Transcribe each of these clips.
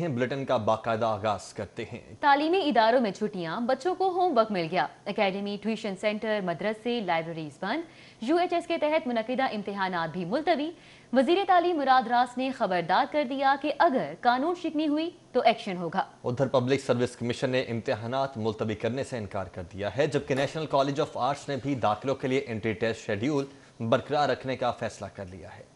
Bulletin का बाकायदा आगाज करते हैं। तालीमी इदारों में छुट्टियां, बच्चों को होमवर्क मिल गया। एकेडमी, ट्यूशन सेंटर, मदरसे, लाइब्रेरीज बंद। यूएचएस के तहत मुनक्किदा इम्तिहानात भी मुलतवी। वजीर तालीम मुराद रास ने खबरदार कर दिया कि अगर कानून शिकनी हुई तो एक्शन होगा। उधर पब्लिक सर्विस कमीशन ने इम्तिहानात मुलतवी करने से इनकार कर दिया है, जबकि नेशनल कॉलेज ऑफ आर्ट्स ने भी दाखिलों के लिए एंट्री टेस्ट शेड्यूल बरकरार रखने का फैसला कर लिया है।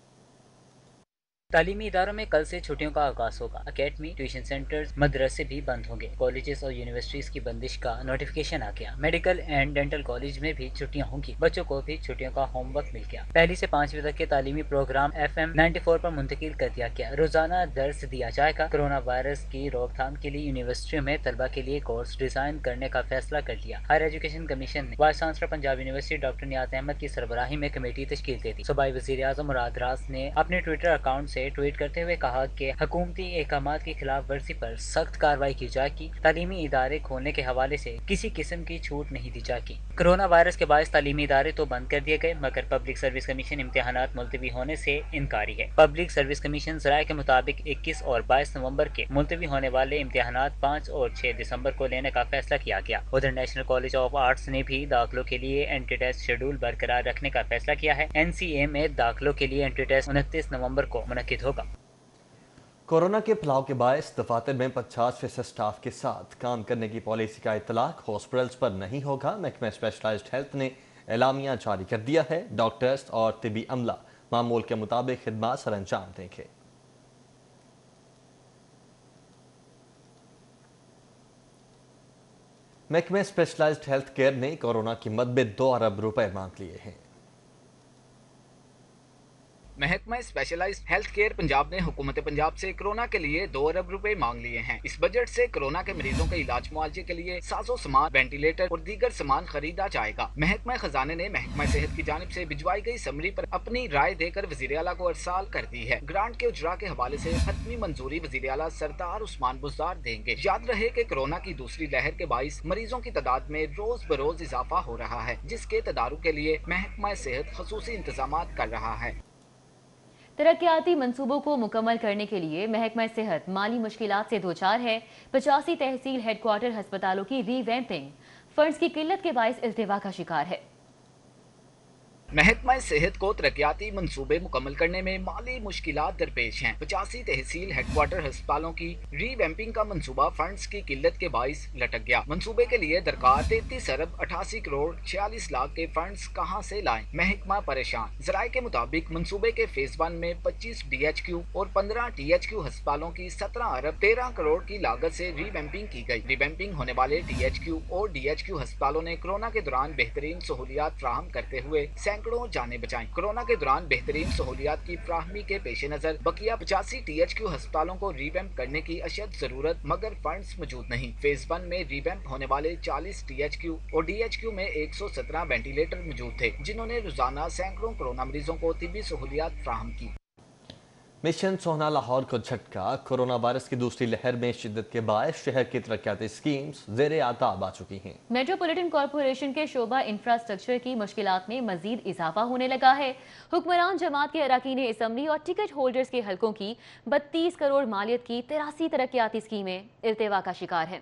तालीमी इदारों में कल से छुट्टियों का आगाज होगा। अकेडमी, ट्यूशन सेंटर्स, मदरसे भी बंद होंगे। कॉलेजेस और यूनिवर्सिटीज की बंदिश का नोटिफिकेशन आ गया। मेडिकल एंड डेंटल कॉलेज में भी छुट्टियां होंगी। बच्चों को भी छुट्टियों का होमवर्क मिल गया। 1 से 5 तक के तालीमी प्रोग्राम FM 94 पर मुंतकिल कर दिया गया। रोजाना दर्स दिया जाएगा। कोरोना वायरस की रोकथाम के लिए यूनिवर्सिटियों में तलबा के लिए कोर्स डिजाइन करने का फैसला कर लिया। हायर एजुकेशन कमीशन ने vice chancellor Punjab university doctor Niaz Ahmad की सरबराही में कमेटी तश्कील दे दी। सूबाई वज़ीर आज़म मुराद रास ने अपने ट्विटर अकाउंट से ट्वीट करते हुए कहा कि हुकूमती अहकामात की खिलाफ वर्जी पर सख्त कार्रवाई की जाएगी। तालीमी इदारे खोलने के हवाले से किसी किस्म की छूट नहीं दी जाएगी। कोरोना वायरस के बायस तालीमी इदारे तो बंद कर दिए गए, मगर पब्लिक सर्विस कमीशन इम्तिहानात मुलतवी होने से इनकारी है। पब्लिक सर्विस कमीशन ज़राए के मुताबिक 21 और 22 नवंबर के मुलतवी होने वाले इम्तिहानात 5 और 6 दिसंबर को लेने का फैसला किया गया। उधर नेशनल कॉलेज ऑफ आर्ट्स ने भी दाखिलों के लिए एंट्री टेस्ट शेड्यूल बरकरार रखने का फैसला किया है। NCA में दाखिलों के लिए एंट्री टेस्ट 29 नवंबर को मुनक्किद होगा। कोरोना के फैलाव के बायस दफातर में 50% स्टाफ के साथ काम करने की पॉलिसी का इतलाक हॉस्पिटल्स पर नहीं होगा। महकमा स्पेशलाइज्ड हेल्थ ने एलामिया जारी कर दिया है। डॉक्टर्स और तिबी अमला मामूल के मुताबिक खिदमात सर अंजाम देंगे। महकमा स्पेशलाइज्ड हेल्थ केयर ने कोरोना की मद में 2 अरब रुपए मांग लिए हैं। महकमा स्पेशलाइज्ड हेल्थ केयर पंजाब ने हुकूमत पंजाब से कोरोना के लिए 2 अरब रुपए मांग लिए हैं। इस बजट से कोरोना के मरीजों के इलाज मुआवजे के लिए साजो सामान, वेंटिलेटर और दीगर सामान खरीदा जाएगा। महकमा खजाने ने महकमा सेहत की जानिब से भिजवाई गई समरी पर अपनी राय देकर वजीर आला को अरसाल कर दी है। ग्रांट के उजरा के हवाले से हतमी मंजूरी वजीर आला सरदार उस्मान बुज़दार देंगे। याद रहे कि कोरोना की दूसरी लहर के बाइस मरीजों की तादाद में रोज बरोज इजाफा हो रहा है, जिसके तदारुक के लिए महकमा सेहत खसूसी इंतजाम कर रहा है। तरक्याती मंसूबों को मुकम्मल करने के लिए महकमा सेहत माली मुश्किलात से दोचार है। 85 तहसील हेडक्वार्टर हस्पतालों की रीवैम्पिंग फंड्स की किल्लत के बायस इल्तिवा का शिकार है। महकमा सेहत को तरक्याती मंसूबे मुकम्मल करने में माली मुश्किलात दरपेश हैं। 85 तहसील हेडक्वार्टर अस्पतालों की रीवैम्पिंग का मंसूबा फंड्स की किल्लत के बाइस लटक गया। मंसूबे के लिए दरकार 33 अरब 88 करोड़ 46 लाख के फंड्स कहां से लाएं, महकमा परेशान। जराये के मुताबिक मंसूबे के फेज 1 में 25 DHQ और 15 THQ अस्पतालों की 17 अरब 13 करोड़ की लागत से रीवैम्पिंग की गई। रीवैम्पिंग होने वाले DHQ और DHQ अस्पतालों ने कोरोना के दौरान बेहतरीन सहूलियात फ्राहम करते हुए सैकड़ों जानें बचाई। कोरोना के दौरान बेहतरीन सहूलियात की फ्राहमी के पेश नजर बकिया 85 THQ अस्पतालों को रीवैम्प करने की अशद जरूरत, मगर फंड्स मौजूद नहीं। फेज 1 में रीवैम्प होने वाले 40 THQ और DHQ में 117 वेंटिलेटर मौजूद थे, जिन्होंने रोजाना सैकड़ों कोरोना मरीजों को तिब्बी सहूलियात फ्राहम की। मिशन सोहना लाहौर को झटका। कोरोना वायरस की दूसरी लहर में शिद्दत के बायस शहर की तरक्याती स्कीम्स ज़ेरे आताब आ चुकी हैं। मेट्रोपॉलिटन कॉरपोरेशन के शोबा इंफ्रास्ट्रक्चर की मुश्किलात में मजीद इजाफा होने लगा है। हुक्मरान जमात के अरकान असम्बली और टिकट होल्डर्स के हलकों की 32 करोड़ मालियत की 83 तरक्याती स्कीमें इल्तिवा का शिकार हैं।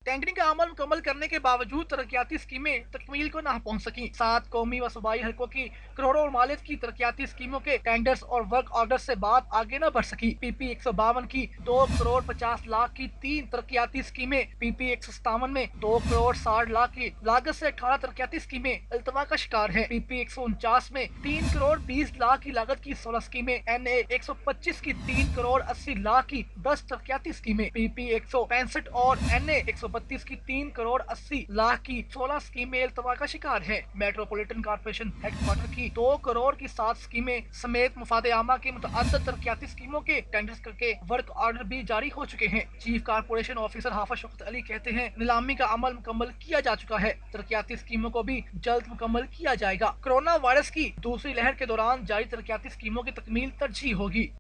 टेंडरिंग का अमल मुकम्मल करने के बावजूद तरक्याती स्कीमें तकमील को न पहुंच सकी। 7 कौमी व सूबाई हलकों की करोड़ों मालियत की तरक्याती स्कीमों के टेंडर्स और वर्क ऑर्डर से बात आगे न बढ़ सकी। PP 152 की 2 करोड़ 50 लाख की 3 तरक्याती स्कीमें, PP 157 में 2 करोड़ 60 लाख की लागत से 18 तरक्याती स्कीमें इल्तवा का शिकार है। PP 149 में 3 करोड़ 20 लाख की लागत की 16 स्कीमें, NA 125 की 3 करोड़ 80 लाख की 10 तरक्याती स्कीमें, PP 165 और NA 132 की 3 करोड़ 80 लाख की 16 स्कीमें इल्तवा का शिकार है। मेट्रोपॉलिटन कॉर्पोरेशन हेडक्वार्टर की 2 करोड़ की 7 स्कीमें समेत मुफाद आमा की मुतअद्दिद तरक्याती स्कीमों के टेंडर्स करके वर्क ऑर्डर भी जारी हो चुके हैं। चीफ कॉर्पोरेशन ऑफिसर हाफिज शौकत अली कहते हैं, नीलामी का अमल मुकम्मल किया जा चुका है। तरक्याती स्कीमों को भी जल्द मुकम्मल किया जाएगा। कोरोना वायरस की दूसरी लहर के दौरान जारी तरक्याती स्कीमों की तकमील तरजीह होगी।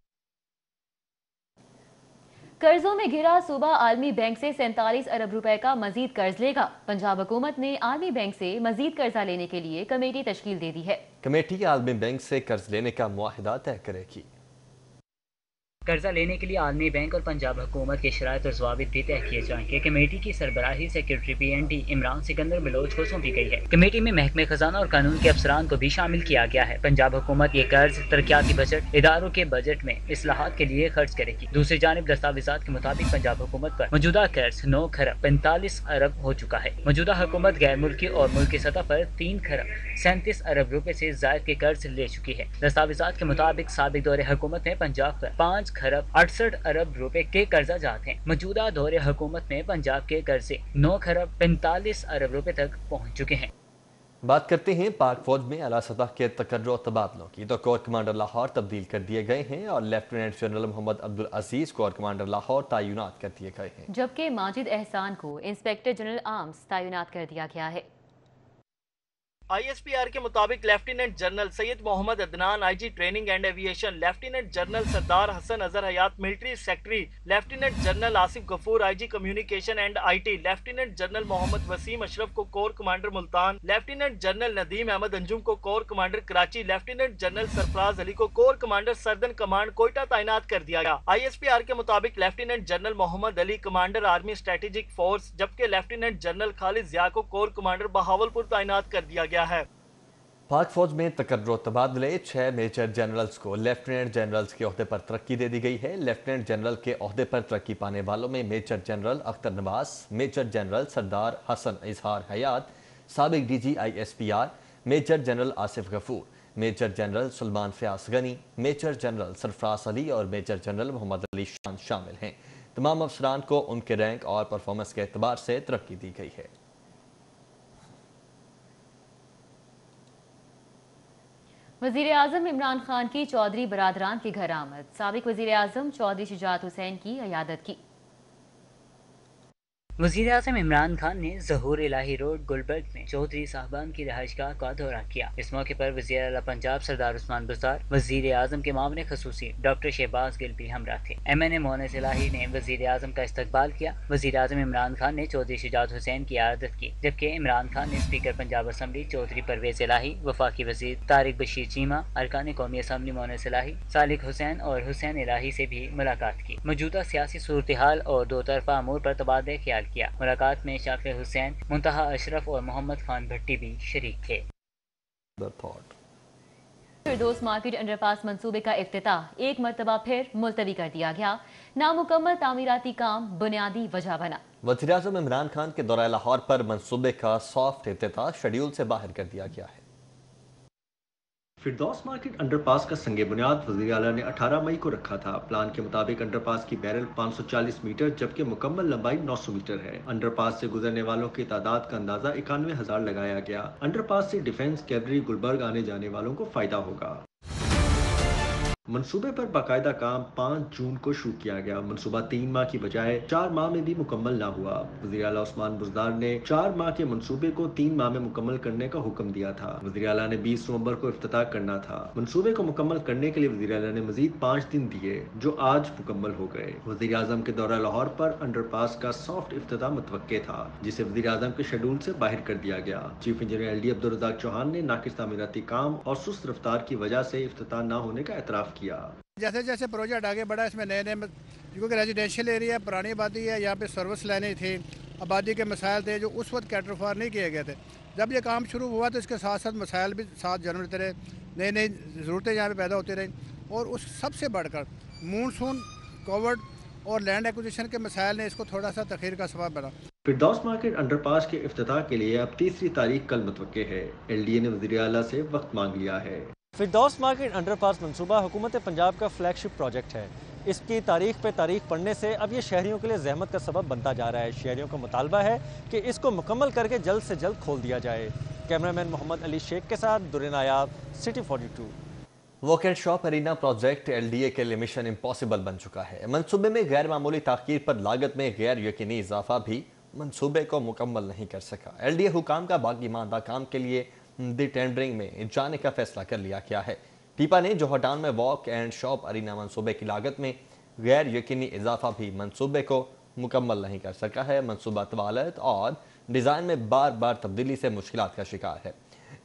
कर्जों में घिरा सूबा आलमी बैंक से 47 अरब रुपए का मजीद कर्ज लेगा। पंजाब हुकूमत ने आलमी बैंक से मजीद कर्जा लेने के लिए कमेटी तश्कील दे दी है। कमेटी आलमी बैंक से कर्ज लेने का मुआहिदा तय करेगी। قرضہ لینے کے لیے عالمی بینک اور پنجاب حکومت کے شرائط اور ضوابط بھی طے کیے جائیں گے۔ کمیٹی کی سربراہی سیکرٹری PND عمران سکندر بلوچ کو سونپی گئی ہے۔ کمیٹی میں محکمہ خزانہ اور قانون کے افسران کو بھی شامل کیا گیا ہے۔ پنجاب حکومت یہ قرض ترقیاتی بجٹ اداروں کے بجٹ میں اصلاحات کے لیے خرچ کرے گی۔ دوسری جانب دستاویزات کے مطابق پنجاب حکومت پر موجودہ قرض 9 کھرب 45 ارب ہو چکا ہے۔ موجودہ حکومت غیر ملکی اور ملکی سطح پر 3 کھرب 37 ارب روپے سے زائد کے قرض لے چکی ہے۔ دستاویزات کے مطابق سابق دور حکومت میں پنجاب پر 5 کھرب 68 ارب روپے کے قرضہ جات ہیں۔ موجودہ دور حکومت میں پنجاب کے قرضے 9 کھرب 45 ارب روپے تک پہنچ چکے ہیں۔ بات کرتے ہیں پاک فوج میں اعلیٰ سطح کے تقرر و تبادلوں کی، تو کور کمانڈر لاہور تبدیل کر دیے گئے ہیں اور لیفٹیننٹ جنرل محمد عبدالعزیز کور کمانڈر لاہور تعینات کر دیے گئے ہیں، جبکہ ماجد احسان کو انسپیکٹر جنرل آرمز تعینات کر دیا گیا ہے۔ ISPR کے مطابق lieutenant general Syed Muhammad Adnan IG training and aviation, lieutenant general Sardar Hassan Azhar Hayat military secretary, lieutenant general Asif Ghafoor IG communication and IT، lieutenant general Muhammad Waseem Ashraf کو corps commander Multan, lieutenant general Nadeem Ahmed Anjum کو corps commander Karachi, lieutenant general Sarfraz Ali کو corps commander southern command Quetta تعینات کر دیا گیا۔ ISPR کے مطابق lieutenant general Muhammad Ali commander army strategic force, جبکہ لیفٹیننٹ جنرل خالد ضیاء کو کور کمانڈر بہاولپور تعینات کر دیا گیا ہے۔ پاک فوج میں تقرر و تبادلے، 6 میجر جنرلز کو لیفٹیننٹ جنرلز کے عہدے پر ترقی دے دی گئی ہے۔ لیفٹیننٹ جنرل کے عہدے پر ترقی پانے والوں میں major general Akhtar Nawaz, major general Sardar Hassan Izhar Hayat, سابق DG ISPR major general Asif Ghafoor, major general Salman Fayyaz Ghani, major general Sarfraz Ali اور میجر جنرل محمد علی شان شامل ہیں۔ تمام افسران کو ان کے رینک اور پرفارمنس کے اعتبار سے ترقی دی گئی ہے۔ وزیر اعظم عمران خان کی چودھری برادران کے گھر آمد، سابق وزیر اعظم چودھری شجاعت حسین کی عیادت کی۔ وزیر اعظم عمران خان نے ظہور الہی روڈ گلبرگ میں چودھری صاحبان کی رہائش گاہ کا دورہ کیا۔ اس موقع پر وزیر اعلیٰ پنجاب سردار عثمان بزدار، وزیر اعظم کے معاون خصوصی ڈاکٹر شہباز گل بھی ہمراہ تھے۔ MNA مونس الہی نے وزیر اعظم کا استقبال کیا۔ وزیر اعظم عمران خان نے چودھری شجاعت حسین کی عیادت کی، جبکہ عمران خان نے اسپیکر پنجاب اسمبلی چودھری پرویز الہی، وفاقی وزیر طارق بشیر چیمہ، ارکان قومی اسمبلی مونس الہی، صالح حسین اور حسین الہی سے بھی ملاقات کی۔ موجودہ سیاسی صورتحال اور دو طرفہ امور پر تبادلہ خیال کیا۔ ملاقات میں شاکر حسین، منتہا اشرف اور محمد خان بھٹی بھی شریک تھے۔ فردوس مارکیٹ انڈر پاس منصوبے کا افتتاح ایک مرتبہ پھر ملتوی کر دیا گیا، نامکمل تعمیراتی کام بنیادی وجہ بنا۔ وزیر اعظم عمران خان کے دورہ لاہور پر منصوبے کا سافٹ افتتاح شیڈیول سے باہر کر دیا گیا ہے۔ فردوس مارکیٹ انڈر پاس کا سنگ بنیاد وزیر اعلیٰ نے 18 مئی کو رکھا تھا۔ پلان کے مطابق انڈر پاس کی بیرل 540 میٹر جبکہ مکمل لمبائی 900 میٹر ہے۔ انڈر پاس سے گزرنے والوں کی تعداد کا اندازہ 91,000 لگایا گیا۔ انڈر پاس سے ڈیفنس، کیولری، گلبرگ آنے جانے والوں کو فائدہ ہوگا۔ منصوبے پر باقاعدہ کام 5 جون کو شروع کیا گیا۔ منصوبہ 3 ماہ کی بجائے 4 ماہ میں بھی مکمل نہ ہوا۔ وزیر اعلیٰ عثمان بزدار نے 4 ماہ کے منصوبے کو 3 ماہ میں مکمل کرنے کا حکم دیا تھا۔ وزیر اعلیٰ نے 20 نومبر کو افتتاح کرنا تھا۔ منصوبے کو مکمل کرنے کے لیے وزیر اعلیٰ نے مزید 5 دن دیے، جو آج مکمل ہو گئے۔ وزیر اعظم کے دورہ لاہور پر انڈر پاس کا سافٹ افتتاح متوقع تھا، جسے وزیر اعظم کے شیڈول سے باہر کر دیا گیا۔ Chief engineer LD Abdul Razzaq Chauhan نے ناقص تعمیراتی کام اور سست رفتار کی وجہ سے افتتاح نہ ہونے کا اعتراف کیا۔ جیسے جیسے پروجیکٹ آگے بڑھا، اس میں نئے کیونکہ ریزیڈینشیل ایریا پرانی آبادی ہے، یہاں پہ سروس لائنیں تھیں، آبادی کے مسائل تھے جو اس وقت کیٹر فار نہیں کیے گئے تھے۔ جب یہ کام شروع ہوا تو اس کے ساتھ ساتھ مسائل بھی ساتھ جنمتے رہے، نئی ضرورتیں یہاں پہ پیدا ہوتی رہیں، اور اس سب سے بڑھ کر مونسون، کووڈ اور لینڈ ایکوزیشن کے مسائل نے اس کو تھوڑا سا تاخیر کا سبب بنا۔ فردوس مارکیٹ انڈر پاس کے افتتاح کے لیے اب تیسری تاریخ کل متوقع ہے۔ LDA نے وزیر اعلیٰ سے وقت مانگ لیا ہے۔ فردوس مارکیٹ انڈر پاس منصوبہ حکومت پنجاب کا فلیگ شپ پروجیکٹ ہے۔ اس کی تاریخ پہ تاریخ پڑھنے سے اب یہ شہریوں کے لیے زحمت کا سبب بنتا جا رہا ہے۔ شہریوں کا مطالبہ ہے کہ اس کو مکمل کر کے جلد سے جلد کھول دیا جائے۔ کیمرامین محمد علی شیخ کے ساتھ درین نایاب، سٹی 42۔ ووکیٹ شاپ ارینا پروجیکٹ LDA کے لیے مشن امپاسبل بن چکا ہے۔ منصوبے میں غیر معمولی تاخیر پر لاگت میں غیر یقینی اضافہ بھی منصوبے کو مکمل نہیں کر سکا۔ LDA حکام کا باقی ماندہ کام کے لیے دی ٹینڈرنگ میں جانے کا فیصلہ کر لیا گیا ہے۔ ٹیپا نے جوہر ٹاؤن میں واک اینڈ شاپ ارینا منصوبے کی لاگت میں غیر یقینی اضافہ بھی منصوبے کو مکمل نہیں کر سکا ہے۔ منصوبہ طوالت اور ڈیزائن میں بار بار تبدیلی سے مشکلات کا شکار ہے۔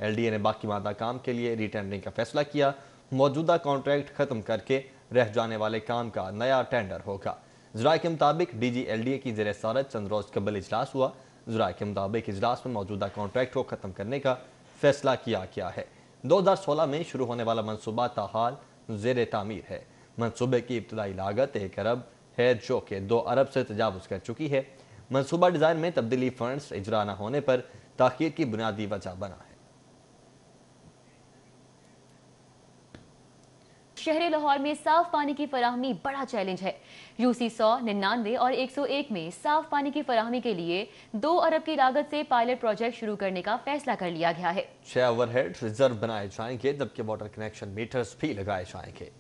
LDA نے باقی ماندہ کام کے لیے ری ٹینڈرنگ کا فیصلہ کیا۔ موجودہ کانٹریکٹ ختم کر کے रह जाने वाले काम का नया टेंडर होगा। ज़राए के मुताबिक DGLDA की ज़ेर सदारत चंद रोज़ कबल इजलास हुआ। ज़राए के मुताबिक इजलास में मौजूदा कॉन्ट्रैक्ट को ख़त्म करने का फैसला किया गया है। 2016 में शुरू होने वाला मनसूबा ताहाल ज़ेर तामीर है। मनसूबे की इब्तदाई लागत 1 अरब है, जो कि 2 अरब से तजावुज़ कर चुकी है। मनसूबा डिज़ाइन में तब्दीली फंड्स इजरा न होने पर ताख़ीर की बुनियादी वजह बना है। शहर लाहौर में साफ पानी की फराहमी बड़ा चैलेंज है। UC 100, 99 और 101 में साफ पानी की फराहमी के लिए 2 अरब की लागत से पायलट प्रोजेक्ट शुरू करने का फैसला कर लिया गया है। 6 ओवरहेड रिजर्व बनाए जाएंगे, जबकि वाटर कनेक्शन मीटर्स भी लगाए जाएंगे।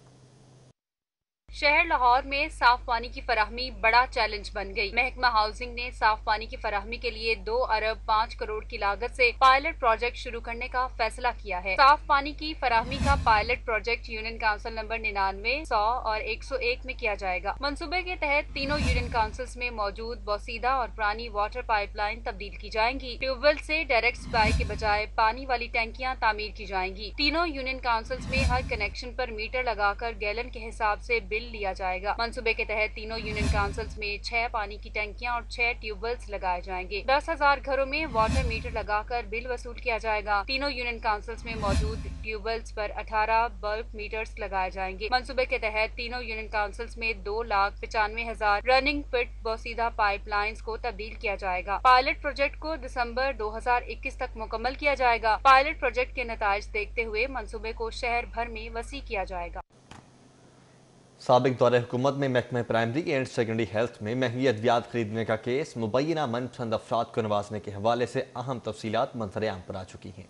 शहर लाहौर में साफ पानी की फराहमी बड़ा चैलेंज बन गई। महकमा हाउसिंग ने साफ पानी की फराहमी के लिए 2 अरब 5 करोड़ की लागत से पायलट प्रोजेक्ट शुरू करने का फैसला किया है। साफ पानी की फराहमी का pilot project union council number 99, 100 और 101 में किया जाएगा। मंसूबे के तहत तीनों यूनियन काउंसिल्स में मौजूद बोसीदा और पुरानी वाटर पाइपलाइन तब्दील की जाएंगी। ट्यूबवेल से डायरेक्ट सप्लाई के बजाय पानी वाली टैंकियां तामीर की जाएंगी। तीनों यूनियन काउंसिल्स में हर कनेक्शन पर मीटर लगाकर गैलन के हिसाब से लिया जाएगा। मंसूबे के तहत तीनों यूनियन काउंसिल्स में 6 पानी की टंकियां और 6 ट्यूबवेल्स लगाए जाएंगे। 10,000 घरों में वाटर मीटर लगाकर बिल वसूल किया जाएगा। तीनों यूनियन काउंसिल्स में मौजूद ट्यूबवेल्स पर 18 बल्क मीटर्स लगाए जाएंगे। मंसूबे के तहत तीनों यूनियन काउंसिल्स में 2,95,000 रनिंग फिट बोसीदा पाइपलाइंस को तब्दील किया जाएगा। पायलट प्रोजेक्ट को दिसंबर 2021 तक मुकम्मल किया जाएगा। पायलट प्रोजेक्ट के नताइज देखते हुए मंसूबे को शहर भर में वसी किया जाएगा। साबिक दौरे हुकूमत में महकमे प्राइमरी एंड सेकेंडरी हेल्थ में महंगी अद्वियात खरीदने का केस मुबैना मनपसंद अफराद को नवाजने के हवाले से अहम तफसीलात मंजर-ए-आम पर आ चुकी हैं।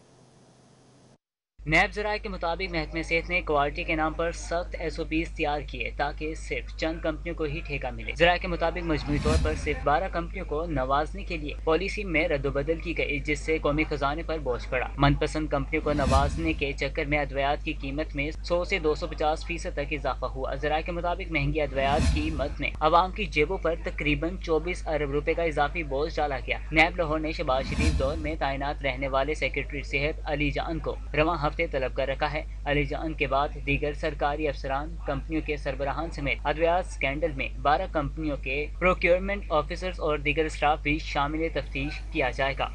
नैब ज़राए के मुताबिक महकमे सेहत ने क्वालिटी के नाम पर सख्त SOPs तैयार किए ताकि सिर्फ चंद कंपनियों को ही ठेका मिले। ज़राए के मुताबिक मजमूई तौर पर सिर्फ 12 कंपनियों को नवाजने के लिए पॉलिसी में रद्दोबदल की गई, जिससे कौमी खजाने पर बोझ पड़ा। मनपसंद कंपनियों को नवाजने के चक्कर में अद्वियात की कीमत में 100 से 250% तक इजाफा हुआ। ज़राए के मुताबिक महंगी अद्वियात की कीमत ने आवाम की जेबों पर तकरीबन 24 अरब रुपए का इजाफी बोझ डाला गया। नैब लाहौर ने शहबाज शरीफ दौर में तैनात रहने वाले सेक्रेटरी सेहत अली जान को रवां हफ्ते तलब कर रखा है। अली जान के बाद दीगर सरकारी अफसरान, कंपनियों के सरबराहान समेत अद्वियात स्कैंडल में 12 कंपनियों के प्रोक्योरमेंट ऑफिसर्स और दीगर स्टाफ भी शामिल तफ्तीश किया जाएगा।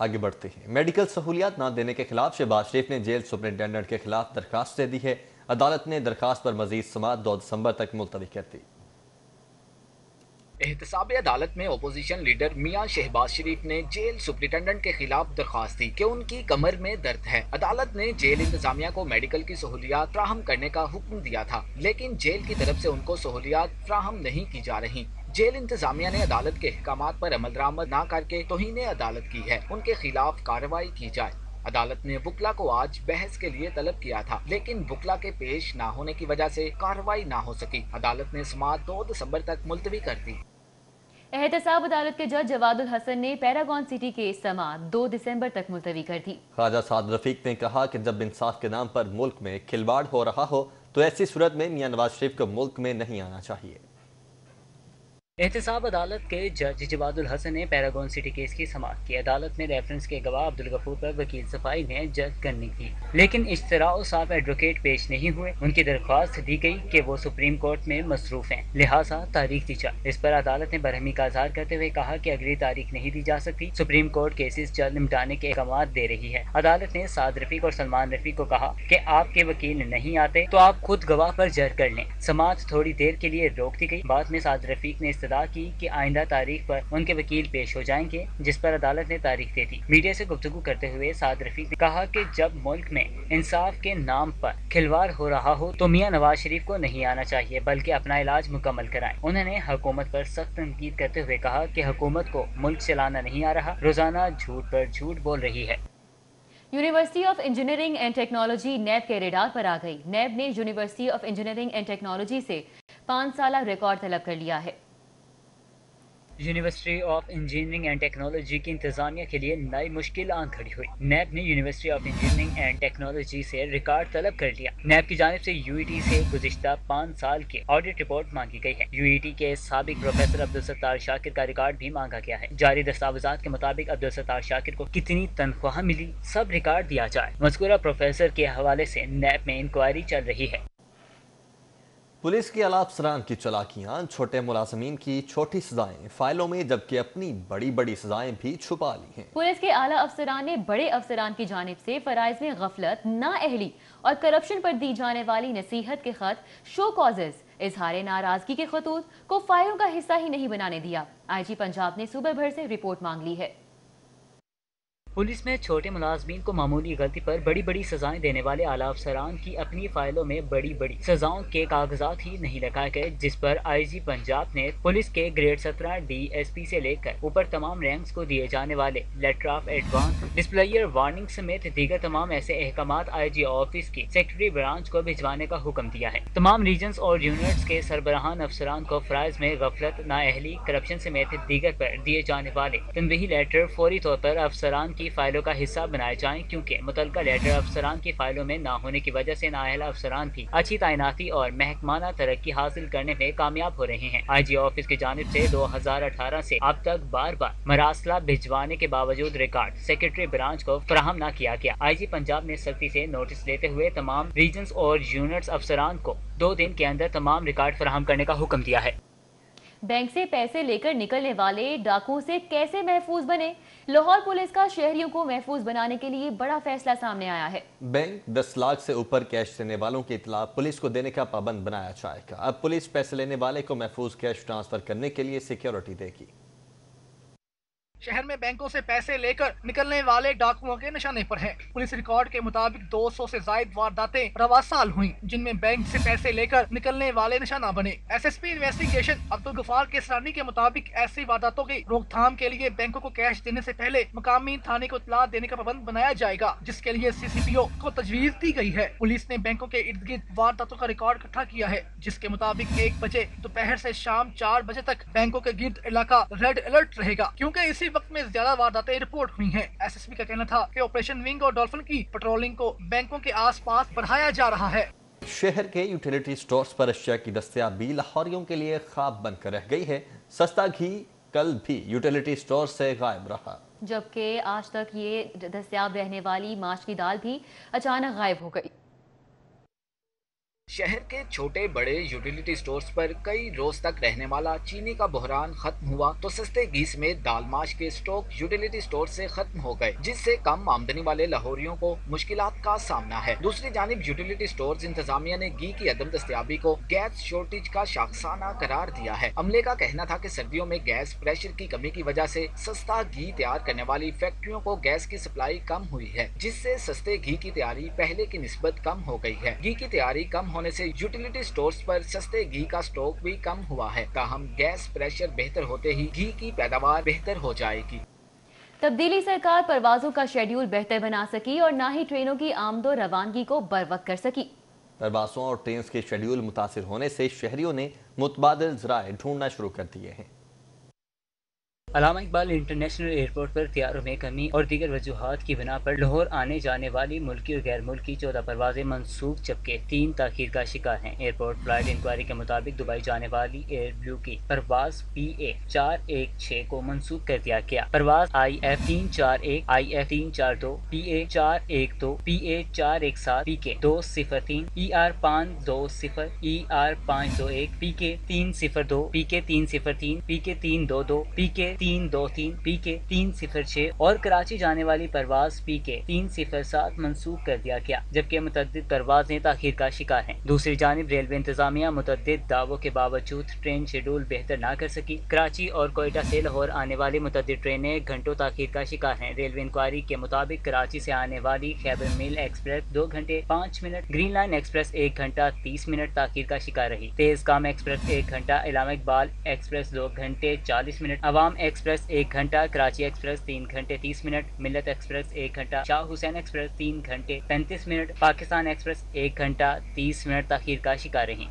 आगे बढ़ते हैं। मेडिकल सहूलियात न देने के खिलाफ शहबाज शरीफ ने जेल सुपरिटेंडेंट के खिलाफ दरखास्त दे दी है। अदालत ने दरखास्त पर मजीद समाअत 2 दिसंबर तक मुलतवी कर दी। एहतसाब अदालत में अपोजिशन लीडर मियां शहबाज शरीफ ने जेल सुपरिटेंडेंट के खिलाफ दरखास्त दी कि उनकी कमर में दर्द है। अदालत ने जेल इंतजामिया को मेडिकल की सहूलियात फ्राहम करने का हुक्म दिया था, लेकिन जेल की तरफ से उनको सहूलियात फ्राहम नहीं की जा रही। जेल इंतजामिया ने अदालत के अहकामात पर अमल दरामद न करके तौहीन अदालत की है, उनके खिलाफ कार्रवाई की जाए। अदालत ने वकला को आज बहस के लिए तलब किया था, लेकिन वकला के पेश न होने की वजह से कार्रवाई न हो सकी। अदालत ने समाअत 2 दिसंबर तक मुलतवी कर दी। एहतसाब अदालत के जज जवादुल हसन ने पैरागॉन सिटी के समाअत 2 दिसंबर तक मुलतवी कर दी। ख्वाजा साद रफीक ने कहा कि जब इंसाफ के नाम पर मुल्क में खिलवाड़ हो रहा हो तो ऐसी सूरत में मियां नवाज शरीफ को मुल्क में नहीं आना चाहिए। एहतसाब अदालत के जज जवादुल हसन ने पैरागॉन सिटी केस की समाअत की। अदालत ने रेफरेंस के गवाह अब्दुल गफूर पर वकील सफाई ने जज करनी थी, लेकिन इश्तराओ साफ एडवोकेट पेश नहीं हुए। उनकी दरख्वास्त दी गई कि वो सुप्रीम कोर्ट में मसरूफ हैं, लिहाजा तारीख दी जाए। इस पर अदालत ने बरहमी का इजहार करते हुए कहा कि अगली तारीख नहीं दी जा सकती। सुप्रीम कोर्ट केसेस जल्द निपटाने के अहकाम दे रही है। अदालत ने साद रफीक और सलमान रफीक को कहा कि आपके वकील नहीं आते तो आप खुद गवाह पर जर कर लें। समाअत थोड़ी देर के लिए रोक दी गई। बाद में साद रफीक ने की कि आइंदा तारीख पर उनके वकील पेश हो जाएंगे, जिस पर अदालत ने तारीख दे दी। मीडिया से गुफ्तगू करते हुए साद रफीक ने कहा कि जब मुल्क में इंसाफ के नाम पर खिलवाड़ हो रहा हो तो मियां नवाज शरीफ को नहीं आना चाहिए, बल्कि अपना इलाज मुकम्मल कराएं। उन्होंने हुकूमत पर सख्त तनकीद करते हुए कहा कि हुकूमत को मुल्क चलाना नहीं आ रहा, रोजाना झूठ पर झूठ बोल रही है। University of engineering and technology NAB के रेडार पर आ गई। नैब ने university of engineering and technology से 5 साला रिकॉर्ड तलब कर लिया है। University of engineering and technology की इंतजामिया के लिए नई मुश्किल आन खड़ी हुई। नैब ने university of engineering and technology से रिकॉर्ड तलब कर लिया। नैब की जानिब से यूईटी से गुज़िश्ता 5 साल की ऑडिट रिपोर्ट मांगी गई है। यूईटी के साबिक प्रोफेसर अब्दुल सत्तार शाकिर का रिकॉर्ड भी मांगा गया है। जारी दस्तावेज़ात के मुताबिक अब्दुल सत्तार शाकिर को कितनी तनख्वाह मिली, सब रिकॉर्ड दिया जाए। मज़कूरा प्रोफेसर के हवाले से नैब में इंक्वायरी चल रही है। पुलिस के आला अफसरान की चालाकियां, छोटे मुलाजमीन की छोटी सजाएं फाइलों में, जबकि अपनी बड़ी बड़ी सजाएं भी छुपा ली हैं। पुलिस के आला अफसरान ने बड़े अफसरान की जानिब से फराइज में गफलत, नाअहली और करप्शन पर दी जाने वाली नसीहत के खत, शो कॉजेज, इजहार नाराजगी के खतूत को फाइलों का हिस्सा ही नहीं बनाने दिया। आईजी पंजाब ने सूबे भर से रिपोर्ट मांग ली है। पुलिस में छोटे मुलाजमीन को मामूली गलती पर बड़ी बड़ी सजाएं देने वाले आला अफसरान की अपनी फाइलों में बड़ी बड़ी सजाओं के कागजात ही नहीं लगाए गए, जिस पर आईजी पंजाब ने पुलिस के ग्रेड 17 DSP से लेकर ऊपर तमाम रैंक्स को दिए जाने वाले लेटर ऑफ एडवांस, डिस्प्लेयर वार्निंग समेत दीगर तमाम ऐसे अहकामात आईजी ऑफिस की सेक्रेटरी ब्रांच को भिजवाने का हुक्म दिया है। तमाम रीजन्स और यूनिट्स के सरबराहान अफसरान को फराइज में गफलत, नाअहली, करप्शन समेत दीगर पर दिए जाने वाले तनबीही लेटर फौरी तौर पर अफसरान की फाइलों का हिस्सा बनाए जाएं, क्योंकि मुतलका लेटर अफसरान की फाइलों में ना होने की वजह से नाअहल अफसरान भी अच्छी तैनाती और महकमाना तरक्की हासिल करने में कामयाब हो रहे हैं। आईजी ऑफिस की जानिब से 2018 से अब तक बार बार मरासला भिजवाने के बावजूद रिकॉर्ड सेक्रेटरी ब्रांच को फराहम न किया गया। आईजी पंजाब ने सख्ती से नोटिस लेते हुए तमाम रीजन्स और यूनिट्स अफसरान को 2 दिन के अंदर तमाम रिकॉर्ड फराहम करने का हुक्म दिया है। बैंक से पैसे लेकर निकलने वाले डाकुओं से कैसे महफूज बने? लाहौर पुलिस का शहरियों को महफूज बनाने के लिए बड़ा फैसला सामने आया है। बैंक 10 लाख से ऊपर कैश लेने वालों की इतला पुलिस को देने का पाबंद बनाया जाएगा। अब पुलिस पैसे लेने वाले को महफूज कैश ट्रांसफर करने के लिए सिक्योरिटी देगी। शहर में बैंकों से पैसे लेकर निकलने वाले डाकुओं के निशाने पर है। पुलिस रिकॉर्ड के मुताबिक 200 से ज्यादा वारदातें रवा साल हुई, जिनमें बैंक से पैसे लेकर निकलने वाले निशाना बने। SSP इन्वेस्टिगेशन अब्दुल गफार केसरानी के मुताबिक ऐसी वारदातों की रोकथाम के लिए बैंकों को कैश देने से पहले मकामी थाने को इत्तला देने का पाबंद बनाया जाएगा, जिसके लिए CCPO को तजवीज दी गई है। पुलिस ने बैंकों के इर्द गिर्द वारदातों का रिकॉर्ड इकट्ठा किया है, जिसके मुताबिक 1 बजे दोपहर से शाम 4 बजे तक बैंकों के गिर्द इलाका रेड अलर्ट रहेगा, क्योंकि इसी वक्त में ज्यादा वारदातें रिपोर्ट हुई हैं। SSP का कहना था कि ऑपरेशन विंग और डॉल्फिन की पेट्रोलिंग को बैंकों के आसपास बढ़ाया जा रहा है। शहर के यूटिलिटी स्टोर्स पर अशिया की दस्तयाबी लाहौरियों के लिए ख्वाब बनकर रह गई है। सस्ता घी कल भी यूटिलिटी स्टोर से गायब रहा, जबकि आज तक ये दस्तयाब रहने वाली माश की दाल भी अचानक गायब हो गई। शहर के छोटे बड़े यूटिलिटी स्टोर्स पर कई रोज तक रहने वाला चीनी का बहरान खत्म हुआ तो सस्ते घी समेत दाल माश के स्टॉक यूटिलिटी स्टोर से खत्म हो गए, जिससे कम आमदनी वाले लाहौरियों को मुश्किलात का सामना है। दूसरी जानिब यूटिलिटी स्टोर्स इंतजामिया ने घी की अदम दस्तयाबी को गैस शॉर्टेज का शाखसाना करार दिया है। अमले का कहना था कि सर्दियों में गैस प्रेशर की कमी की वजह से सस्ता घी तैयार करने वाली फैक्ट्रियों को गैस की सप्लाई कम हुई है, जिससे सस्ते घी की तैयारी पहले की निस्बत कम हो गई है। घी की तैयारी कम होने से यूटिलिटी स्टोर्स पर सस्ते घी का स्टॉक भी कम हुआ है। ताहम गैस प्रेशर बेहतर होते ही घी की पैदावार बेहतर हो जाएगी। तब्दीली सरकार परवाजों का शेड्यूल बेहतर बना सकी और ना ही ट्रेनों की आमदो रवानगी को बरवक्त कर सकी। परवाजों और ट्रेन के शेड्यूल मुतासिर होने से शहरियों ने मुतबादिल ज़राए ढूंढना शुरू कर दिए हैं। अल्लामा इकबाल इंटरनेशनल एयरपोर्ट पर तैयारों में कमी और दीगर वजूहात की बिना पर लाहौर आने जाने वाली मुल्की और गैर मुल्की 14 परवाजें मनसूख, जबकि 3 ताखीर का शिकार हैं। एयरपोर्ट फ्लाइट इंक्वायरी के मुताबिक दुबई जाने वाली एयर ब्लू की परवाज PA 416 को मनसूख कर दिया गया। परवाज IF 341, IF 342, PA 412, PA 417, PK 203, ER 520, ER 521, PK 302, PK 303, PK 322, PK 323, PK 306 और कराची जाने वाली परवाज PK 307 मनसूख कर दिया गया, जबकि मुतअद्दिद परवाजें ताखीर का शिकार हैं। दूसरी जानिब रेलवे इंतजामिया मुतअद्दिद दावों के बावजूद ट्रेन शेड्यूल बेहतर न कर सकी। कराची और कोयटा से लाहौर आने वाली मुतअद्दिद ट्रेनें घंटों ताखीर का शिकार हैं। रेलवे इंक्वायरी के मुताबिक कराची से आने वाली खैबर मिल एक्सप्रेस 2 घंटे 5 मिनट, ग्रीन लाइन एक्सप्रेस 1 घंटा 30 मिनट ताखीर का शिकार रही। तेज काम एक्सप्रेस 1 घंटा, अल्लामा इकबाल एक्सप्रेस 2 घंटे 40 मिनट, अवाम एक्सप्रेस 1 घंटा, कराची एक्सप्रेस 3 घंटे 30 मिनट, मिल्लत एक्सप्रेस 1 घंटा, शाह हुसैन एक्सप्रेस 3 घंटे 35 मिनट, पाकिस्तान एक्सप्रेस 1 घंटा 30 मिनट ताखीर का शिकार रही।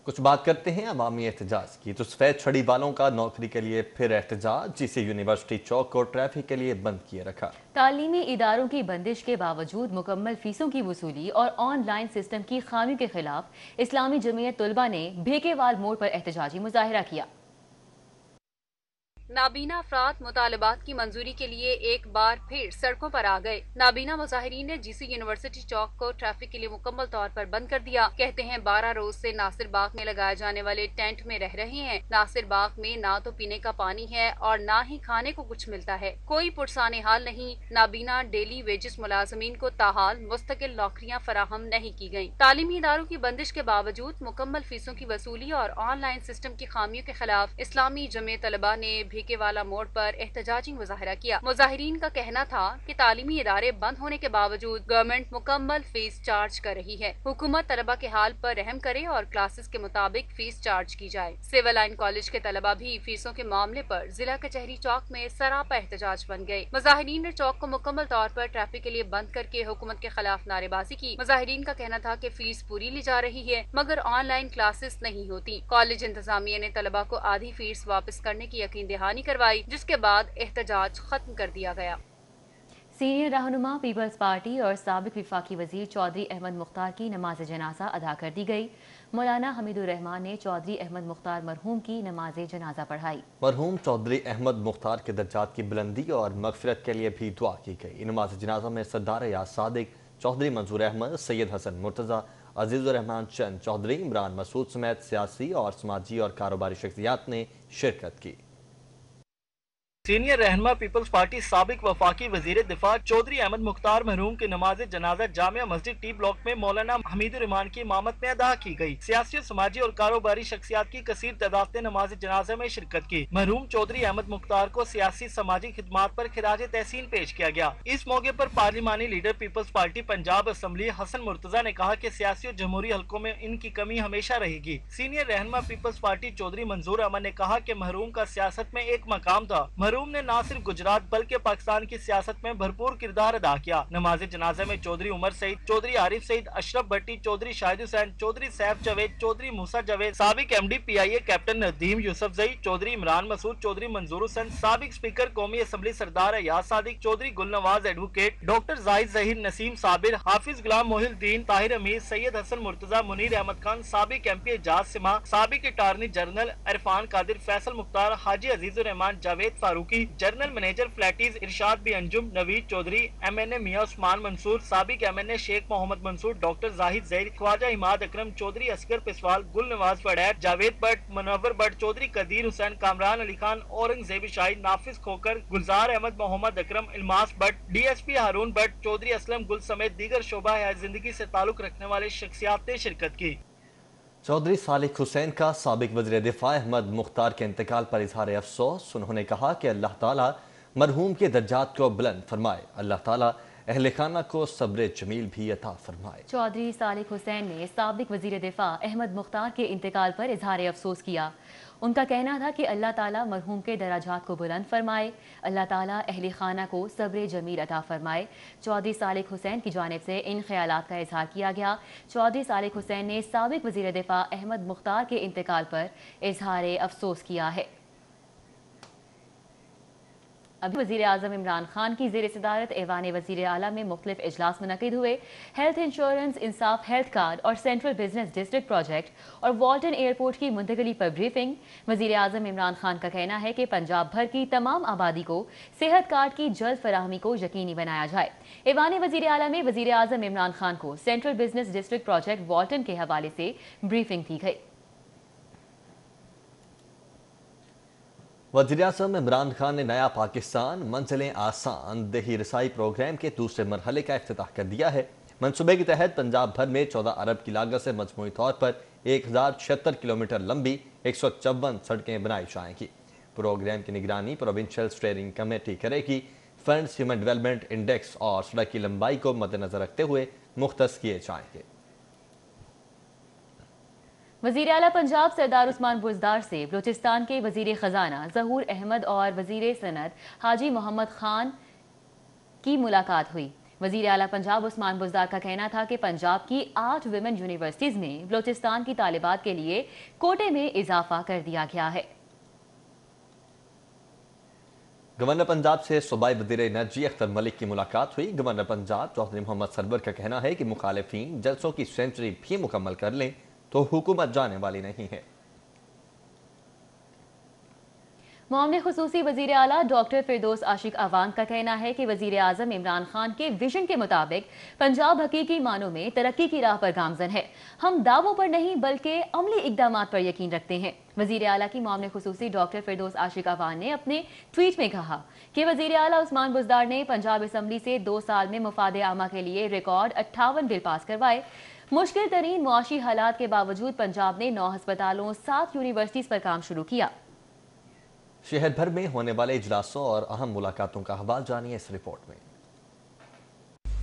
कुछ बात करते हैं अवामी एहतजाज की। तो सफेद छड़ी वालों का नौकरी के लिए फिर एहतजाज, जिसे यूनिवर्सिटी चौक को ट्रैफिक के लिए बंद किए रखा। तालीमी इदारों की बंदिश के बावजूद मुकम्मल फीसों की वसूली और ऑनलाइन सिस्टम की खामियों के खिलाफ इस्लामी जमीयत तुलबा ने भेकेवाल मोड़ पर एहतजाजी मुजाहिरा किया। नाबीना अफराद मुतालबात की मंजूरी के लिए एक बार फिर सड़कों पर आ गए। नाबीना मुजाहिरीन ने जीसी यूनिवर्सिटी चौक को ट्रैफिक के लिए मुकम्मल तौर पर बंद कर दिया। कहते हैं 12 रोज से नासिर बाग में लगाए जाने वाले टेंट में रह रहे हैं। नासिर बाग में ना तो पीने का पानी है और ना ही खाने को कुछ मिलता है। कोई पुरसाने हाल नहीं। नाबीना डेली वेजेस मुलाजमीन को ताहाल मुस्तकिल नौकरियां फराहम नहीं की गयी। तालीमी इदारों की बंदिश के बावजूद मुकम्मल फीसों की वसूली और ऑनलाइन सिस्टम की खामियों के खिलाफ इस्लामी जमीयत तलबा ने भीकेवाला मोड़ पर एहतजाजी मुजाहरा किया। मुजाहिरीन का कहना था कि तालीमी इदारे बंद होने के बावजूद गवर्नमेंट मुकम्मल फीस चार्ज कर रही है। हुकूमत तलबा के हाल पर रहम करे और क्लासेस के मुताबिक फीस चार्ज की जाए। सिविल लाइन कॉलेज के तलबा भी फीसों के मामले पर जिला कचहरी चौक में सरापा एहतजाज बन गए। मुजाहिरीन ने चौक को मुकम्मल तौर पर ट्रैफिक के लिए बंद करके हुकूमत के खिलाफ नारेबाजी की। मुजाहिरीन का कहना था कि फीस पूरी ली जा रही है मगर ऑनलाइन क्लासेस नहीं होती। कॉलेज इंतजामिया ने तलबा को आधी फीस वापस करने की यकीन दहानी करवाई, जिसके बाद एहतजाज खत्म कर दिया गया। सीनियर रहनुमा पीपल्स पार्टी और साबिक वफाकी वजीर चौधरी अहमद मुख्तार की नमाज जनाजा अदा कर दी गई। मौलाना हमीदुर रहमान ने चौधरी अहमद मुख्तार मरहूम की नमाज जनाजा पढ़ाई। मरहूम चौधरी अहमद मुख्तार के दर्जात की बुलंदी और मगफिरत के लिए भी दुआ की गई। नमाज जनाजा में सरदार याद सादिक, चौधरी मंजूर अहमद, सैयद हसन मुर्तजा, अजीजुर रहमान चंद चौधरी, इमरान मसूद समेत सियासी और समाजी और कारोबारी शख्सियात ने शिरकत की। सीनियर रहनुमा पीपल्स पार्टी साबिक वफाकी वजीर दिफा चौधरी अहमद मुख्तार मरहूम की नमाज जनाजा जामिया मस्जिद टी ब्लॉक में मौलाना हमीदुर रहमान की इमामत में अदा की गई। सियासी, समाजी और कारोबारी शख्सियात की कसीर तादाद ने नमाज जनाजा में शिरकत की। मरहूम चौधरी अहमद मुख्तार को सियासी समाजी खिदमात पर खिराज तहसीन पेश किया गया। इस मौके पर पार्लिमानी leader people's party Punjab assembly Hasan Murtaza ने कहा कि सियासी और जमहूरी हलकों में इनकी कमी हमेशा रहेगी। सीनियर रहनुमा पीपल्स पार्टी चौधरी मंजूर अहमद ने कहा कि मरहूम का सियासत में एक मकाम था। मरहूम ने न सिर्फ गुजरात बल्कि पाकिस्तान की सियासत में भरपूर किरदार अदा किया। नमाज जनाजा में चौधरी उमर सईद, चौधरी आरिफ सईद, अशरफ भट्टी, चौधरी शाहिद हुसैन, चौधरी सैफ जावेद, चौधरी मूसा जावेद, साबिक MD PIA captain Nadeem Yousafzai, Chaudhry Imran Masood, Chaudhry Manzoor Hussain, साबिक स्पीकर कौमी assembly Sardar Ayaz Sadiq, Chaudhry Gulnawaz advocate, doctor Zahid Zaheer, Naseem Sabir, Hafiz Ghulam Mohiuddin, Tahir Amir, Syed Hasan Murtaza, Munir Ahmad Khan, साबिक MP एजाज सिमा, साबिक attorney general Irfan Qadir, Faisal Mukhtar, Haji Azizur Rehman, Javed Farooqui, general manager Flatties Irshad B Anjum, Naveed Chaudhry, MNA Mian Usman Mansoor, साबिक MNA शेख मोहम्मद मंसूर, डॉक्टर जाहिद जैद, ख्वाजा इमाद अकरम, चौधरी असगर पिसवाल, गुल नवाज फड़ैर, जावेद भट्ट, मुनव्वर भट्ट, चौधरी कदीर हुसैन, कामरान अली खान, औरंगजेब शाहिद, नाफिज खोकर, गुलजार अहमद, मोहम्मद अकरम, इल्मास भट्ट, DSP हारून भट्ट, चौधरी असलम गुल समेत दीगर शोबा हयात जिंदगी से ताल्लुक रखने वाले शख्सियात ने शिरकत की। चौधरी सालिक हुसैन का साबिक वज़ीर दिफा अहमद मुख्तार के इंतकाल पर इजहार अफसोस। उन्होंने कहा कि अल्लाह ताला मरहूम के दर्जात को बुलंद फरमाए, अल्लाह ताला अहले खाना को सब्र जमील भी अता फरमाए। चौधरी सालिक हुसैन ने साबिक वज़ीर दिफा अहमद मुख्तार के इंतकाल पर इजहार अफसोस किया। उनका कहना था कि अल्लाह ताला मरहूम के दराजात को बुलंद फरमाए, अल्लाह ताला अहले खाना को सब्र जमील अता फरमाए। चौधरी सालिक हुसैन की जानिब से इन ख्यालात का इजहार किया गया। चौधरी सालिक हुसैन ने साबिक वज़ीर दिफा अहमद मुख्तार के इंतकाल पर इजहार अफसोस किया है। अभी वज़ीर आज़म इमरान खान की ज़ेर सदारत ऐवान वज़ीर आला में मुख्तलिफ इजलास मुनक़िद हुए। हेल्थ इंश्योरेंस, इंसाफ हेल्थ कार्ड और सेंट्रल बिजनेस डिस्ट्रिक्ट प्रोजेक्ट और वाल्टन एयरपोर्ट की मुंतकली पर ब्रीफिंग। वज़ीर आज़म इमरान खान का कहना है कि पंजाब भर की तमाम आबादी को सेहत कार्ड की जल्द फराहमी को यकीनी बनाया जाए। ऐवान वज़ीर आला में वज़ीर आज़म इमरान खान को central business district project Walton के हवाले से ब्रीफिंग दी गई। वज़ीर-ए-आज़म इमरान खान ने नया पाकिस्तान मंजिलें आसान देही रसाई प्रोग्राम के दूसरे मरहले का इफ्तिताह कर दिया है। मनसूबे के तहत पंजाब भर में 14 अरब की लागत से मजमूई तौर पर 1076 किलोमीटर लंबी 154 सड़कें बनाई जाएंगी। प्रोग्राम की निगरानी प्रोविंशियल स्टीयरिंग कमेटी करेगी। फंड्स ह्यूमन डेवलपमेंट इंडेक्स और सड़क की लंबाई को मद्देनजर रखते हुए मुख्तस किए जाएंगे। वज़ीर आला पंजाब सरदार उस्मान बुज़दार से बलूचिस्तान के वज़ीर ख़जाना ज़हूर अहमद और वज़ीर सनत हाजी मोहम्मद खान की मुलाकात हुई। वज़ीर आला पंजाब उस्मान बुज़दार का कहना था कि पंजाब की 8 विमेन यूनिवर्सिटीज़ में बलूचिस्तान की तालिबात के लिए कोटे में इजाफा कर दिया गया है। गवर्नर पंजाब से सूबाई वज़ीर एनर्जी अख्तर मलिक की मुलाकात हुई। गवर्नर पंजाब चौधरी मोहम्मद सरवर का कहना है कि मुखालिफिन जलसों की सेंचुरी भी मुकम्मल कर लें तो हुकूमत जाने वाली नहीं है। मामले खुसूसी वजीर आला डॉक्टर फिरदौस आशिक अवान का कहना है कि वजीर आजम इमरान खान के विजन के मुताबिक पंजाब हकीकी मानों में तरक्की की राह पर गामजन है। हम दावों पर नहीं बल्कि अमली इकदाम पर यकीन रखते हैं। वजीर आला की मामले खुसूसी डॉक्टर फिरदौस आशिक अवान ने अपने ट्वीट में कहा कि वजीर आला उस्मान बुज़दार ने पंजाब असम्बली से 2 साल में मुफादे आमा के लिए रिकॉर्ड 58 बिल पास करवाए। मुश्किल तरीन मुआशी हालात के बावजूद पंजाब ने 9 अस्पतालों 7 यूनिवर्सिटीज पर काम शुरू किया। शहर भर में होने वाले इजलासों और अहम मुलाकातों का हवाला जानिए इस रिपोर्ट में।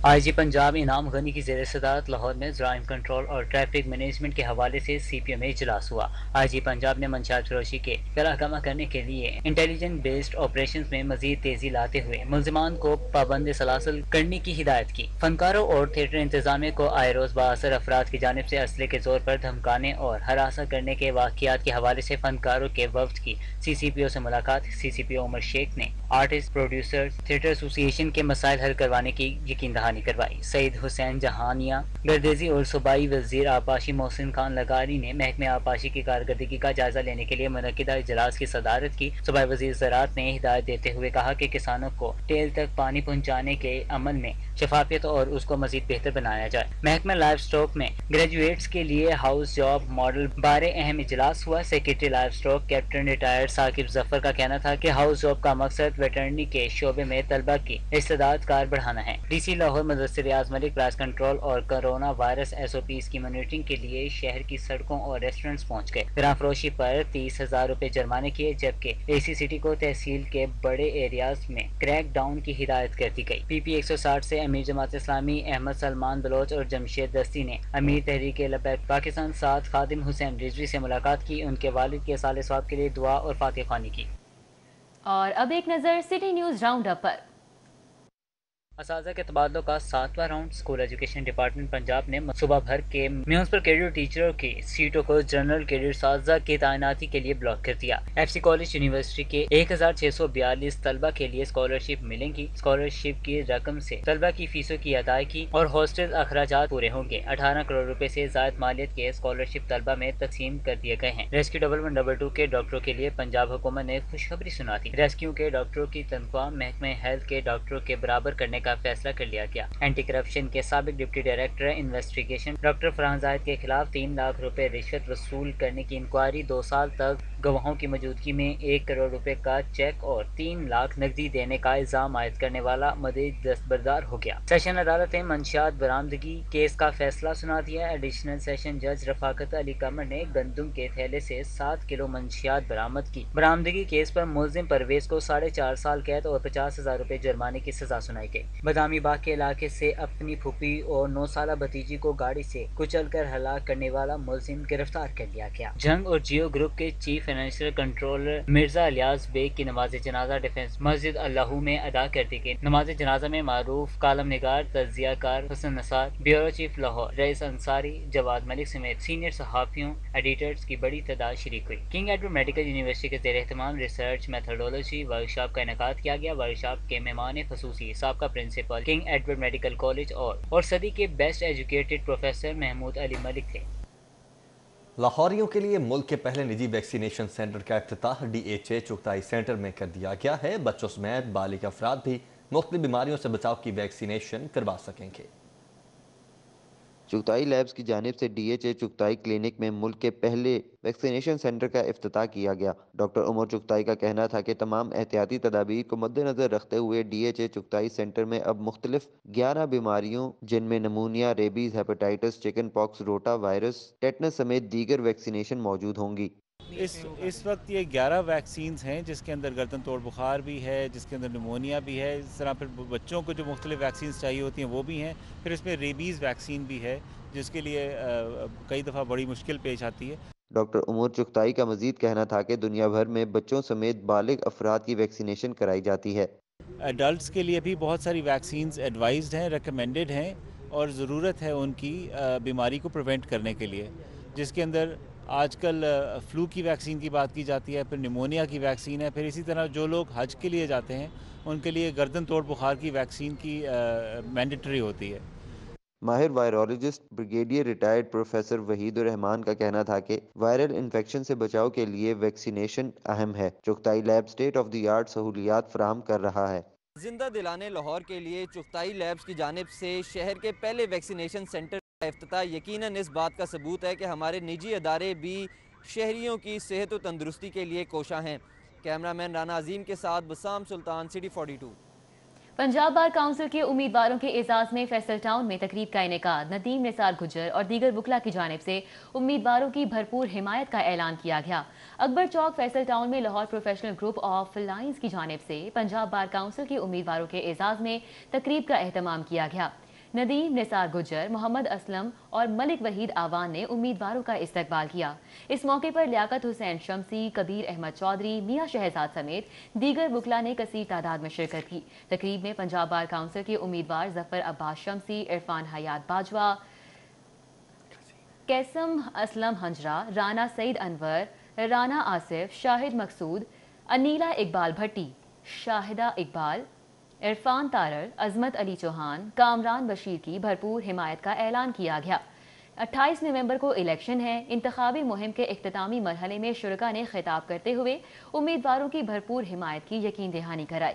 आईजी पंजाब इनाम गनी की ज़ेर सदारत लाहौर में जराइम कंट्रोल और ट्रैफिक मैनेजमेंट के हवाले से CPO में इजलास हुआ। आईजी पंजाब ने मंशियात फरोशी के फराहम करने के लिए इंटेलिजेंस बेस्ड ऑपरेशन में मजीद तेजी लाते हुए मुलजिमान को पाबंद सलासल करने की हिदायत की। फनकारों और थिएटर इंतजामिया को आए रोज बासर अफराद की जानिब से असले के जोर पर धमकाने और हरासा करने के वाक़ियात के हवाले से फनकारों के वफ्द की CCPO से मुलाकात। CCPO उमर शेख ने आर्टिस्ट, प्रोड्यूसर्स, थिएटर एसोसिएशन के मसाइल हल करवाने की यकीन दहानी करवाई। सईद हुसैन जहानिया गर्देजी और सूबाई वजीर आबाशी मोहसिन खान लगारी ने महकमे आबाशी की कारकर्दगी का जायजा लेने के लिए मुनक्किदा इजलास की सदारत की। सूबाई वजीर ज़राअत ने हिदायत देते हुए कहा कि किसानों को टेल तक पानी पहुँचाने के अमल में शफाफियत और उसको मजीद बेहतर बनाया जाए। महकमा लाइफ स्टॉक में ग्रेजुएट्स के लिए हाउस जॉब मॉडल बारे अहम इजलास हुआ। Secretary livestock captain retired Saqib Zafar का कहना था कि हाउस जॉब का मकसद वेटरनरी के शोबे में तलबा की इस्तेदाद कार बढ़ाना है। DC लाहौर मुदस्सिर रियाज मलिक प्राइस कंट्रोल और कोरोना वायरस SOPs की मॉनिटरिंग के लिए शहर की सड़कों और रेस्टोरेंट्स पहुँच गए। ग्राम फरोशी पर 30,000 रुपए जुर्माने किए, जबकि AC सिटी को तहसील के बड़े एरियाज में क्रैक डाउन की हिदायत कर दी गई। PP 160 से अमीर जमात इस्लामी अहमद सलमान बलोच और जमशेद दस्ती ने अमीर तहरीक लबैक पाकिस्तान साथ खादिम हुसैन रिजवी से मुलाकात की। उनके वालिद के साले स्वाब के लिए दुआ और फातिहा ख्वानी की। और अब एक नजर सिटी न्यूज राउंड अप पर। असातिज़ा के तबादलों का 7वां round. School education department Punjab ने सूबा भर के म्यूनिसिपल कैडर टीचरों की सीटों को जनरल कैडर असातिज़ा की तैनाती के लिए ब्लॉक कर दिया। FC कॉलेज यूनिवर्सिटी के 1642 तलबा के लिए स्कॉलरशिप मिलेंगी। स्कॉलरशिप की रकम से तलबा की फीसों की अदायगी और हॉस्टल अखराजात पूरे होंगे। 18 करोड़ रुपए से ज़ायद मालियत के स्कॉलरशिप तलबा में तकसीम कर दिए गए हैं। रेस्क्यू 1122 के डॉक्टरों के लिए पंजाब हुकूमत ने खुशखबरी सुना दी। रेस्क्यू के डॉक्टरों की तनख्वाह महकमे हेल्थ के डॉक्टरों के बराबर करने का फैसला कर लिया गया। एंटी करप्शन के साबिक deputy director investigation doctor Farhan Zahid के खिलाफ 3 लाख रुपए रिश्वत वसूल करने की इंक्वायरी, 2 साल तक गवाहों की मौजूदगी में 1 करोड़ रुपए का चेक और 3 लाख नकदी देने का इल्जाम आयद करने वाला मजीद दस्तबरदार हो गया। सेशन अदालत ने मंशियात बरामदगी केस का फैसला सुना दिया। एडिशनल सेशन जज रफाकत अली कमर ने गंदम के थैले से 7 किलो मंशियात बरामद की। बरामदगी केस पर मुलजिम परवेज को 4.5 साल कैद और 50,000 रुपए जुर्माने की सजा सुनाई गई। बादामी बाग के इलाके से अपनी फूफी और 9 साला भतीजी को गाड़ी से कुचल कर हलाक करने वाला मुलजिम गिरफ्तार कर लिया गया। जंग और जियो ग्रुप के chief financial controller Mirza Ilyas Baig की नमाज जनाजा डिफेंस मस्जिद अल्लाहू में अदा कर दी गई। नमाज जनाजा में मारूफ कालम निगार, तजियाकार हुसन नसार, bureau chief Lahore rice Ansari, Jawad Malik समेत सीनियर सहाफियों, एडिटर्स की बड़ी तादाद शरीक हुई। किंग एडवर्ड मेडिकल यूनिवर्सिटी के ज़ेर एहतमाम रिसर्च मेथोडोलॉजी वर्कशॉप का इनेकाद किया गया। वर्कशॉप के मेहमान खसूसी साबका principal King Edward medical college और सदी के best educated professor Mahmood Ali Malik थे। लाहौरियों के लिए मुल्क के पहले निजी वैक्सीनेशन सेंटर का इफ्तिताह DHA चुगताई सेंटर में कर दिया गया है। बच्चों समेत बालिग अफराद भी मुख्तलिफ बीमारियों से बचाव की वैक्सीनेशन करवा सकेंगे। चुगताई लैब्स की जानिब से DHA चुगताई क्लिनिक में मुल्क के पहले वैक्सीनेशन सेंटर का इफ्तिताह किया गया। डॉक्टर उमर चुगताई का कहना था कि तमाम एहतियाती तदाबीर को मद्देनजर रखते हुए DHA चुगताई सेंटर में अब मुख्तलिफ 11 बीमारियों जिनमें नमूनिया, rabies, hepatitis, chicken pox, rota virus, tetanus समेत दीगर वैक्सीनेशन मौजूद होंगी। इस वक्त ये 11 वैक्सीन्स हैं, जिसके अंदर गर्दन तोड़ बुखार भी है, जिसके अंदर निमोनिया भी है। इस तरह फिर बच्चों को जो मुख्तलिफ वैक्सीन्स चाहिए होती हैं वो भी हैं। फिर इसमें रेबीज़ वैक्सीन भी है, जिसके लिए कई दफ़ा बड़ी मुश्किल पेश आती है। डॉक्टर उमर चुगताई का मजीद कहना था कि दुनिया भर में बच्चों समेत बालिग अफराद की वैक्सीनेशन कराई जाती है। एडल्ट्स के लिए भी बहुत सारी वैक्सीन्स एडवाइज्ड हैं, रिकमेंडेड हैं और ज़रूरत है उनकी बीमारी को प्रिवेंट करने के लिए, जिसके अंदर आजकल फ्लू की वैक्सीन की बात की जाती है, फिर निमोनिया की वैक्सीन है, फिर इसी तरह जो लोग हज के लिए जाते हैं उनके लिए गर्दन तोड़ बुखार की वैक्सीन की मैंडेटरी होती है। माहिर virologist brigadier retired professor Waheed Rahman का कहना था कि वायरल इन्फेक्शन से बचाव के लिए वैक्सीनेशन अहम है। Chughtai lab state of the art सहूलियात फराहम कर रहा है। जिंदा दिलाने लाहौर के लिए चुगताई लैब्स की जानिब से शहर के पहले वैक्सीनेशन सेंटर का इफ्तिताह यकीनन इस बात का सबूत है कि हमारे निजी अदारे भी शहरियों की सेहत और तंदुरुस्ती के लिए कोशा हैं। कैमरामैन राना अजीम के साथ बसाम सुल्तान, सिटी 42। पंजाब बार काउंसिल के उम्मीदवारों के एजाज में फैसल टाउन में तकरीब का इनेकाद। नदीम निसार गुजर और दीगर वकला की जानिब से उम्मीदवारों की भरपूर हिमायत का ऐलान किया गया। अकबर चौक फैसल टाउन में Lahore professional group of lines की जानिब से पंजाब बार काउंसिल के उम्मीदवारों के एजाज में तकरीब का एहतमाम किया गया। नदीम निसार गुजर, मोहम्मद असलम और मलिक वहीद आवान ने उम्मीदवारों का इस्तकबाल किया। इस मौके पर लियाकत हुसैन शमसी, कबीर अहमद चौधरी, मियां शहजाद समेत दीगर वकला ने कसीर तादाद में शिरकत की। तकरीब में पंजाब बार काउंसिल के उम्मीदवार जफर अब्बास शमसी, इरफान हयात बाजवा, कैसम असलम हंजरा, राना सईद अनवर, राना आसिफ, शाहिद मकसूद, अनीला इकबाल भट्टी, शाहिदा इकबाल, इरफान तारर, अजमत अली चौहान, कामरान बशीर की भरपूर हिमायत का ऐलान किया गया। 28 नवंबर को इलेक्शन है। इंतखाबी मुहिम के इख्तितामी मरहले में शुरका ने खिताब करते हुए उम्मीदवारों की भरपूर हिमायत की यकीन दहानी कराई।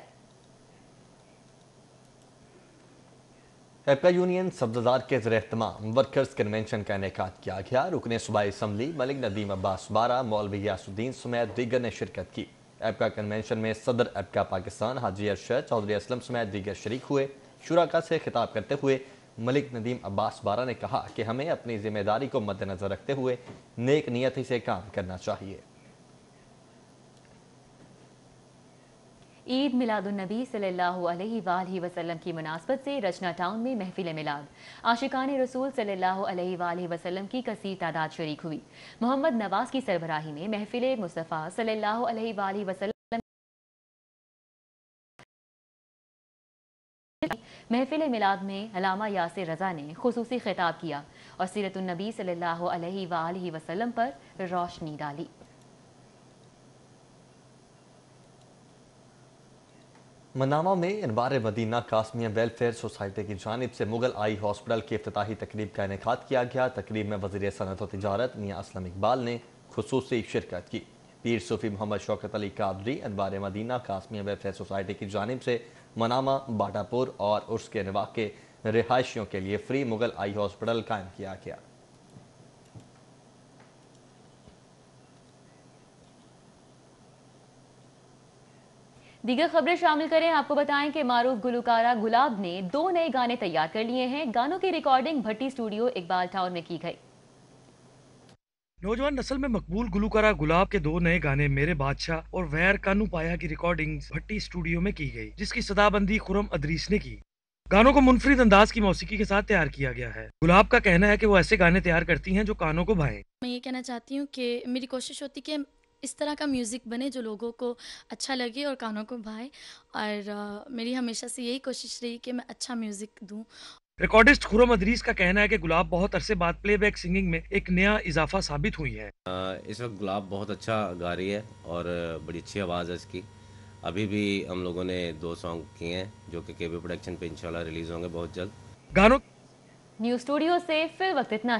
एपका यूनियन सब्जदार के ज़रिए एहतमाम वर्कर्स कन्वेंशन का इनेकाद किया गया। रुकने सूबाई असम्बली मलिक नदीम अब्बास बारा, मौलवी यासुद्दीन समेत दीगर ने शिरकत की। एपका कन्वेंशन में सदर एपका पाकिस्तान हाजी अरशद चौधरी असलम समेत दीगर शरीक हुए। शुराका से खिताब करते हुए मलिक नदीम अब्बास बारा ने कहा कि हमें अपनी जिम्मेदारी को मद्देनजर रखते हुए नेक नियति से काम करना चाहिए। ईद मिलादुन्नबी सल्लल्लाहु अलैहि वसल्लम की मुनासबत से रचना टाउन में महफिल मिलाद आशिकान रसूल सल्लल्लाहु अलैहि वसल्लम की कसीर तादाद शरीक हुई। मोहम्मद नवाज की सरबराही में महफिल मुस्तफ़ा सल्लल्लाहु अलैहि वसल्लम महफिल मिलाद में अलामा यासिर रजा ने खुसूसी खिताब किया और सीरतुन्नबी सल्लल्लाहु अलैहि वसल्लम पर रोशनी डाली। मनामा में अनवार मदीना कासमिया वेलफेयर सोसाइटी की जानिब से मुगल आई हॉस्पिटल की इफ्तिताही तकरीब का इनेकाद किया गया। तकरीब में वज़ीर सनअत व तिजारत मियां असलम इकबाल ने खुसूसी शिरकत की। पीर सूफी मोहम्मद शौकत अली कादरी अनवार मदीना कासमिया वेलफेयर सोसाइटी की जानिब से मनामा, बाटापुर और उसके नवा के रिहायशियों के लिए फ्री मुगल आई हॉस्पिटल कायम किया गया। दीगर खबरें शामिल करें। आपको बताएं कि मारूफ गुलकारा गुलाब ने 2 नए गाने तैयार कर लिए हैं। गानों की रिकॉर्डिंग भट्टी स्टूडियो इकबाल टाउन में की गई। नौजवान नस्ल में मकबूल गुलकारा गुलाब के 2 नए गाने मेरे बादशाह और वैर कानू पाया की रिकॉर्डिंग भट्टी स्टूडियो में की गई, जिसकी सदाबंदी खुरम अदरीस ने की। गानों को मुनफरिद अंदाज की मौसीकी के साथ तैयार किया गया है। गुलाब का कहना है कि वो ऐसे गाने तैयार करती हैं जो कानों को भाएं। मैं ये कहना चाहती हूँ कि मेरी कोशिश होती कि इस तरह का म्यूज़िक बने जो लोगों को अच्छा लगे और कानों को भाए, और मेरी हमेशा से यही कोशिश रही कि मैं अच्छा म्यूज़िक दूँ। रिकॉर्डिस्ट खुरम अदरीस का कहना है कि गुलाब बहुत अरसे बाद प्लेबैक सिंगिंग में एक नया इजाफा साबित हुई है। इस वक्त गुलाब बहुत अच्छा गा रही है और बड़ी अच्छी आवाज़ है इसकी। अभी भी हम लोगों ने 2 सॉन्ग किए हैं जो कि केबी प्रोडक्शन पे इंशाल्लाह रिलीज होंगे बहुत जल्द। गानों न्यूज़ स्टूडियो से फिल वक्त इतना ही।